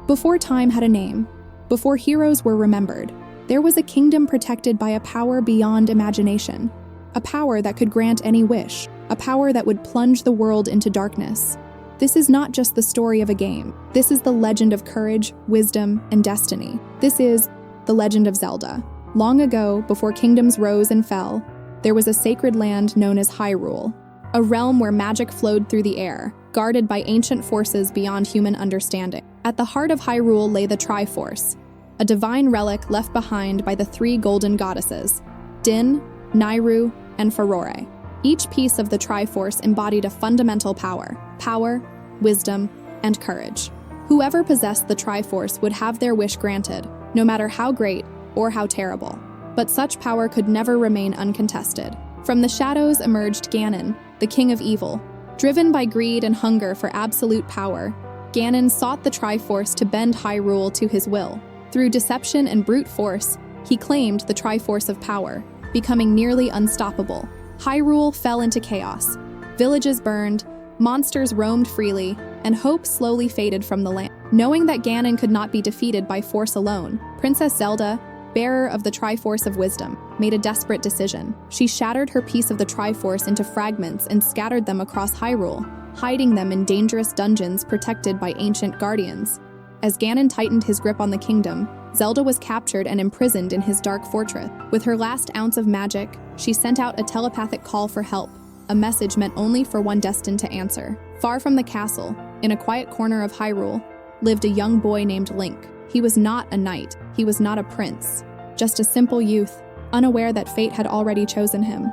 Before time had a name, before heroes were remembered, there was a kingdom protected by a power beyond imagination, a power that could grant any wish, a power that would plunge the world into darkness. This is not just the story of a game. This is the legend of courage, wisdom, and destiny. This is the Legend of Zelda. Long ago, before kingdoms rose and fell, there was a sacred land known as Hyrule, a realm where magic flowed through the air, guarded by ancient forces beyond human understanding. At the heart of Hyrule lay the Triforce, a divine relic left behind by the three golden goddesses, Din, Nayru, and Furore. Each piece of the Triforce embodied a fundamental power, wisdom, and courage. Whoever possessed the Triforce would have their wish granted, no matter how great or how terrible. But such power could never remain uncontested. From the shadows emerged Ganon, the king of evil. Driven by greed and hunger for absolute power, Ganon sought the Triforce to bend Hyrule to his will. Through deception and brute force, he claimed the Triforce of power, becoming nearly unstoppable. Hyrule fell into chaos. Villages burned, monsters roamed freely, and hope slowly faded from the land. Knowing that Ganon could not be defeated by force alone, Princess Zelda, bearer of the Triforce of Wisdom, made a desperate decision. She shattered her piece of the Triforce into fragments and scattered them across Hyrule, hiding them in dangerous dungeons protected by ancient guardians. As Ganon tightened his grip on the kingdom, Zelda was captured and imprisoned in his dark fortress. With her last ounce of magic, she sent out a telepathic call for help, a message meant only for one destined to answer. Far from the castle, in a quiet corner of Hyrule, lived a young boy named Link. He was not a knight, he was not a prince, just a simple youth, unaware that fate had already chosen him.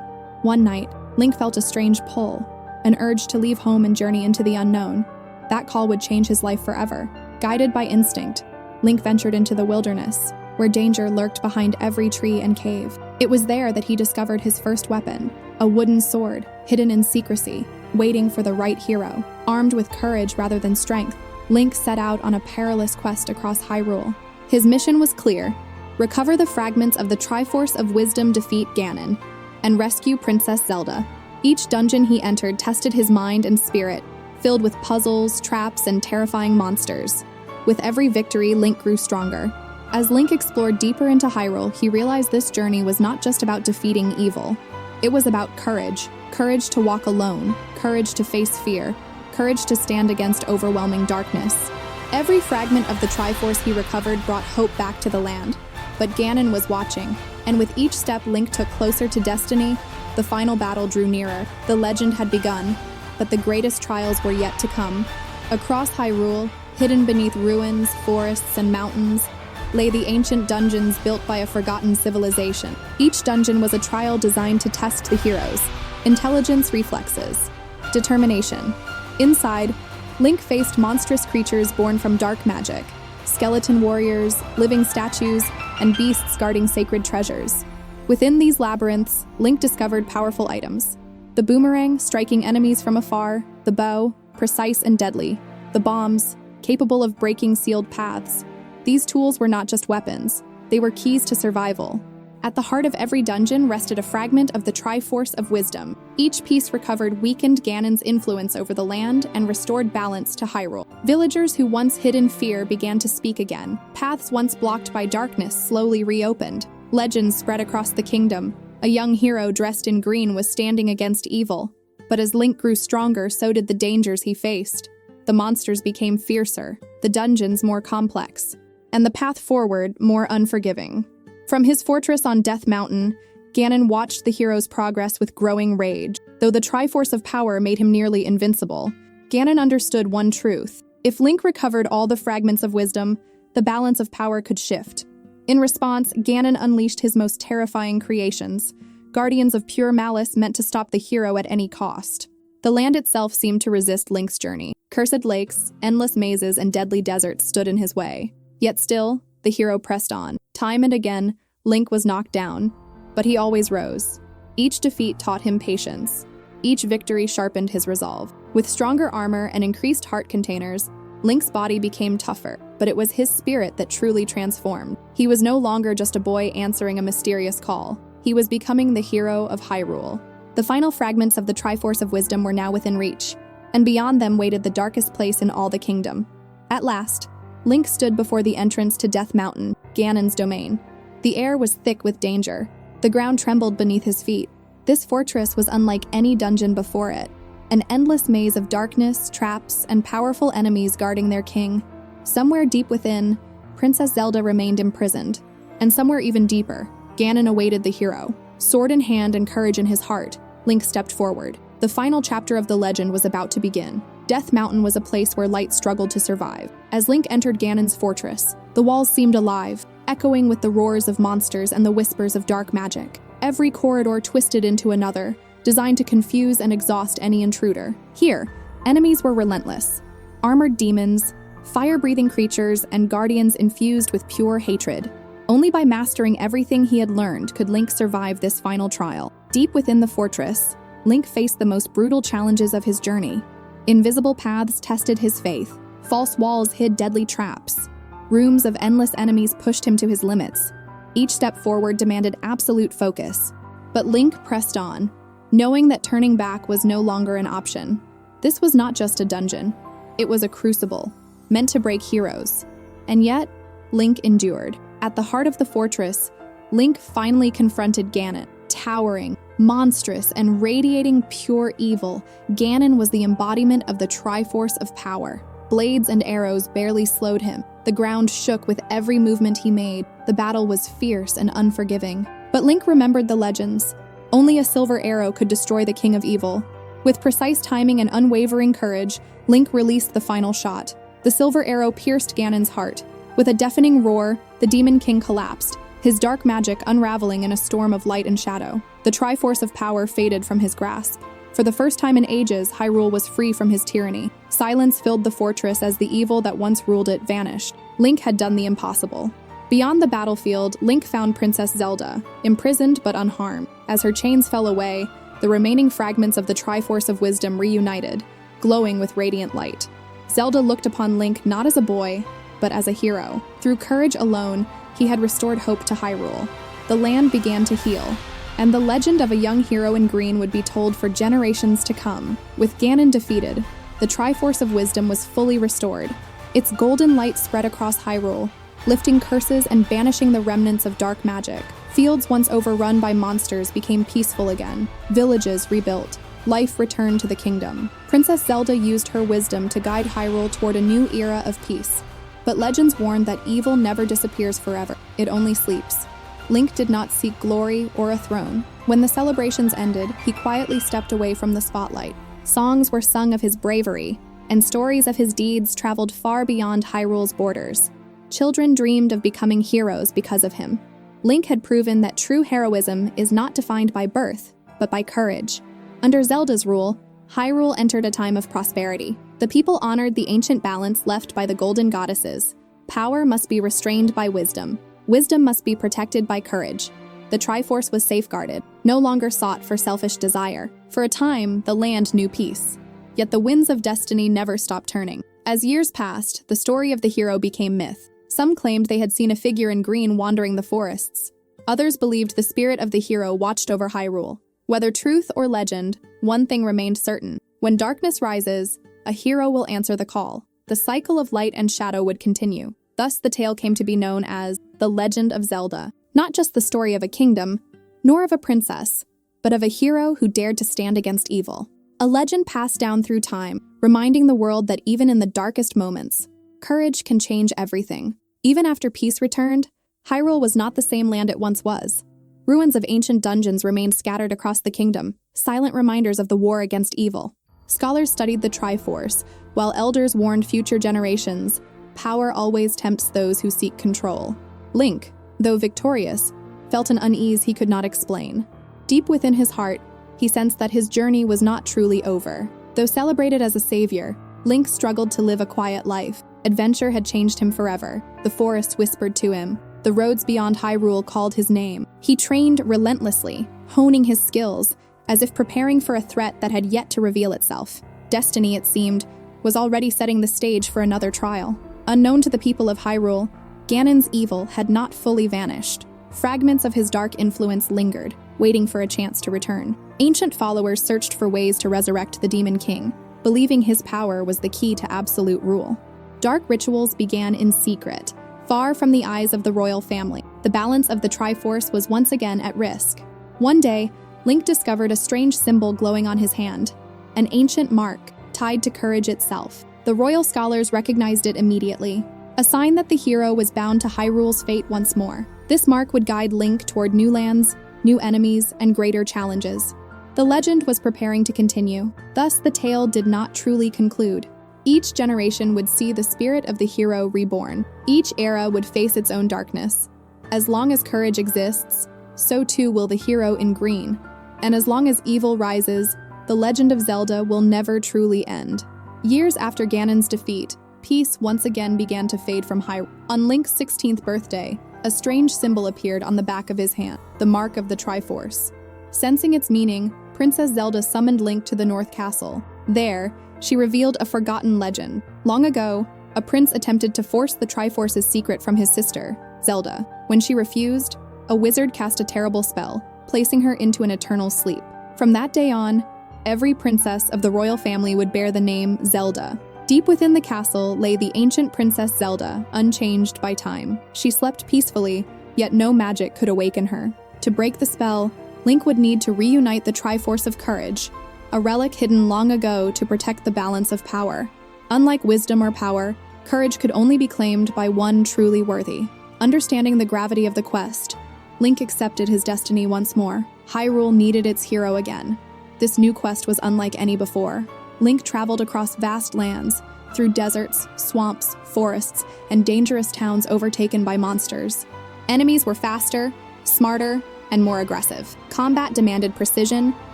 One night, Link felt a strange pull, an urge to leave home and journey into the unknown. That call would change his life forever. Guided by instinct, Link ventured into the wilderness, where danger lurked behind every tree and cave. It was there that he discovered his first weapon, a wooden sword, hidden in secrecy, waiting for the right hero. Armed with courage rather than strength, Link set out on a perilous quest across Hyrule. His mission was clear: recover the fragments of the Triforce of Wisdom, defeat Ganon, and rescue Princess Zelda. Each dungeon he entered tested his mind and spirit, filled with puzzles, traps, and terrifying monsters. With every victory, Link grew stronger. As Link explored deeper into Hyrule, he realized this journey was not just about defeating evil. It was about courage. Courage to walk alone, courage to face fear, courage to stand against overwhelming darkness. Every fragment of the Triforce he recovered brought hope back to the land. But Ganon was watching, and with each step Link took closer to destiny, the final battle drew nearer. The legend had begun, but the greatest trials were yet to come. Across Hyrule, hidden beneath ruins, forests, and mountains, lay the ancient dungeons built by a forgotten civilization. Each dungeon was a trial designed to test the heroes' intelligence, reflexes, determination. Inside, Link faced monstrous creatures born from dark magic, skeleton warriors, living statues, and beasts guarding sacred treasures. Within these labyrinths, Link discovered powerful items. The boomerang, striking enemies from afar, the bow, precise and deadly, the bombs, capable of breaking sealed paths. These tools were not just weapons, they were keys to survival. At the heart of every dungeon rested a fragment of the Triforce of Wisdom. Each piece recovered weakened Ganon's influence over the land and restored balance to Hyrule. Villagers who once hid in fear began to speak again. Paths once blocked by darkness slowly reopened. Legends spread across the kingdom. A young hero dressed in green was standing against evil. But as Link grew stronger, so did the dangers he faced. The monsters became fiercer, the dungeons more complex, and the path forward more unforgiving. From his fortress on Death Mountain, Ganon watched the hero's progress with growing rage. Though the Triforce of Power made him nearly invincible, Ganon understood one truth. If Link recovered all the fragments of wisdom, the balance of power could shift. In response, Ganon unleashed his most terrifying creations, guardians of pure malice meant to stop the hero at any cost. The land itself seemed to resist Link's journey. Cursed lakes, endless mazes, and deadly deserts stood in his way. Yet still, the hero pressed on. Time and again, Link was knocked down, but he always rose. Each defeat taught him patience. Each victory sharpened his resolve. With stronger armor and increased heart containers, Link's body became tougher, but it was his spirit that truly transformed. He was no longer just a boy answering a mysterious call. He was becoming the hero of Hyrule. The final fragments of the Triforce of Wisdom were now within reach, and beyond them waited the darkest place in all the kingdom. At last, Link stood before the entrance to Death Mountain, Ganon's domain. The air was thick with danger. The ground trembled beneath his feet. This fortress was unlike any dungeon before it, an endless maze of darkness, traps, and powerful enemies guarding their king. Somewhere deep within, Princess Zelda remained imprisoned, and somewhere even deeper, Ganon awaited the hero. Sword in hand and courage in his heart, Link stepped forward. The final chapter of the legend was about to begin. Death Mountain was a place where light struggled to survive. As Link entered Ganon's fortress, the walls seemed alive, echoing with the roars of monsters and the whispers of dark magic. Every corridor twisted into another, designed to confuse and exhaust any intruder. Here, enemies were relentless. Armored demons, fire-breathing creatures, and guardians infused with pure hatred. Only by mastering everything he had learned could Link survive this final trial. Deep within the fortress, Link faced the most brutal challenges of his journey. Invisible paths tested his faith. False walls hid deadly traps. Rooms of endless enemies pushed him to his limits. Each step forward demanded absolute focus. But Link pressed on, knowing that turning back was no longer an option. This was not just a dungeon. It was a crucible, meant to break heroes. And yet, Link endured. At the heart of the fortress, Link finally confronted Ganon. Towering, monstrous, and radiating pure evil, Ganon was the embodiment of the Triforce of power. Blades and arrows barely slowed him. The ground shook with every movement he made. The battle was fierce and unforgiving. But Link remembered the legends. Only a silver arrow could destroy the King of Evil. With precise timing and unwavering courage, Link released the final shot. The silver arrow pierced Ganon's heart. With a deafening roar, the Demon King collapsed, his dark magic unraveling in a storm of light and shadow. The Triforce of power faded from his grasp. For the first time in ages, Hyrule was free from his tyranny. Silence filled the fortress as the evil that once ruled it vanished. Link had done the impossible. Beyond the battlefield, Link found Princess Zelda, imprisoned but unharmed. As her chains fell away, the remaining fragments of the Triforce of Wisdom reunited, glowing with radiant light. Zelda looked upon Link not as a boy, but as a hero. Through courage alone, he had restored hope to Hyrule. The land began to heal, and the legend of a young hero in green would be told for generations to come. With Ganon defeated, the Triforce of Wisdom was fully restored. Its golden light spread across Hyrule, lifting curses and banishing the remnants of dark magic. Fields once overrun by monsters became peaceful again. Villages rebuilt. Life returned to the kingdom. Princess Zelda used her wisdom to guide Hyrule toward a new era of peace. But legends warn that evil never disappears forever. It only sleeps. Link did not seek glory or a throne. When the celebrations ended, he quietly stepped away from the spotlight. Songs were sung of his bravery, and stories of his deeds traveled far beyond Hyrule's borders. Children dreamed of becoming heroes because of him. Link had proven that true heroism is not defined by birth, but by courage. Under Zelda's rule, Hyrule entered a time of prosperity. The people honored the ancient balance left by the golden goddesses. Power must be restrained by wisdom. Wisdom must be protected by courage. The Triforce was safeguarded, no longer sought for selfish desire. For a time, the land knew peace. Yet the winds of destiny never stopped turning. As years passed, the story of the hero became myth. Some claimed they had seen a figure in green wandering the forests. Others believed the spirit of the hero watched over Hyrule. Whether truth or legend, one thing remained certain. When darkness rises, a hero will answer the call. The cycle of light and shadow would continue. Thus, the tale came to be known as the Legend of Zelda. Not just the story of a kingdom, nor of a princess, but of a hero who dared to stand against evil. A legend passed down through time, reminding the world that even in the darkest moments, courage can change everything. Even after peace returned, Hyrule was not the same land it once was. Ruins of ancient dungeons remained scattered across the kingdom, silent reminders of the war against evil. Scholars studied the Triforce, while elders warned future generations, power always tempts those who seek control. Link, though victorious, felt an unease he could not explain. Deep within his heart, he sensed that his journey was not truly over. Though celebrated as a savior, Link struggled to live a quiet life. Adventure had changed him forever. The forest whispered to him. The roads beyond Hyrule called his name. He trained relentlessly, honing his skills, as if preparing for a threat that had yet to reveal itself. Destiny, it seemed, was already setting the stage for another trial. Unknown to the people of Hyrule, Ganon's evil had not fully vanished. Fragments of his dark influence lingered, waiting for a chance to return. Ancient followers searched for ways to resurrect the Demon King, believing his power was the key to absolute rule. Dark rituals began in secret, far from the eyes of the royal family. The balance of the Triforce was once again at risk. One day, Link discovered a strange symbol glowing on his hand, an ancient mark tied to courage itself. The royal scholars recognized it immediately, a sign that the hero was bound to Hyrule's fate once more. This mark would guide Link toward new lands, new enemies, and greater challenges. The legend was preparing to continue, thus the tale did not truly conclude. Each generation would see the spirit of the hero reborn. Each era would face its own darkness. As long as courage exists, so too will the hero in green. And as long as evil rises, the Legend of Zelda will never truly end. Years after Ganon's defeat, peace once again began to fade from Hyrule. On Link's 16th birthday, a strange symbol appeared on the back of his hand, the mark of the Triforce. Sensing its meaning, Princess Zelda summoned Link to the North Castle. There, she revealed a forgotten legend. Long ago, a prince attempted to force the Triforce's secret from his sister, Zelda. When she refused, a wizard cast a terrible spell, placing her into an eternal sleep. From that day on, every princess of the royal family would bear the name Zelda. Deep within the castle lay the ancient Princess Zelda, unchanged by time. She slept peacefully, yet no magic could awaken her. To break the spell, Link would need to reunite the Triforce of Courage, a relic hidden long ago to protect the balance of power. Unlike wisdom or power, courage could only be claimed by one truly worthy. Understanding the gravity of the quest, Link accepted his destiny once more. Hyrule needed its hero again. This new quest was unlike any before. Link traveled across vast lands, through deserts, swamps, forests, and dangerous towns overtaken by monsters. Enemies were faster, smarter, and more aggressive. Combat demanded precision,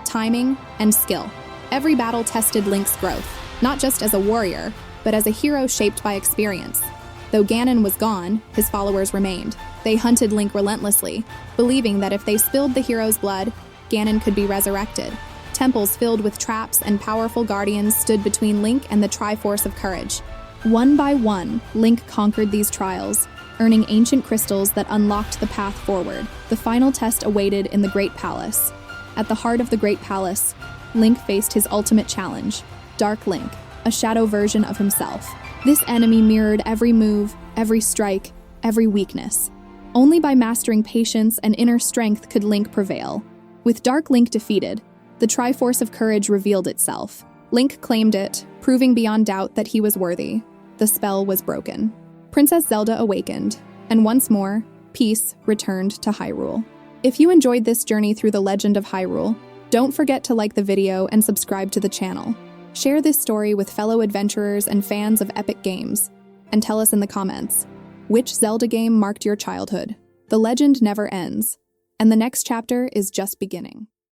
timing, and skill. Every battle tested Link's growth, not just as a warrior, but as a hero shaped by experience. Though Ganon was gone, his followers remained. They hunted Link relentlessly, believing that if they spilled the hero's blood, Ganon could be resurrected. Temples filled with traps and powerful guardians stood between Link and the Triforce of Courage. One by one, Link conquered these trials, earning ancient crystals that unlocked the path forward. The final test awaited in the Great Palace. At the heart of the Great Palace, Link faced his ultimate challenge, Dark Link, a shadow version of himself. This enemy mirrored every move, every strike, every weakness. Only by mastering patience and inner strength could Link prevail. With Dark Link defeated, the Triforce of Courage revealed itself. Link claimed it, proving beyond doubt that he was worthy. The spell was broken. Princess Zelda awakened, and once more, peace returned to Hyrule. If you enjoyed this journey through the Legend of Hyrule, don't forget to like the video and subscribe to the channel. Share this story with fellow adventurers and fans of epic games, and tell us in the comments, which Zelda game marked your childhood? The legend never ends, and the next chapter is just beginning.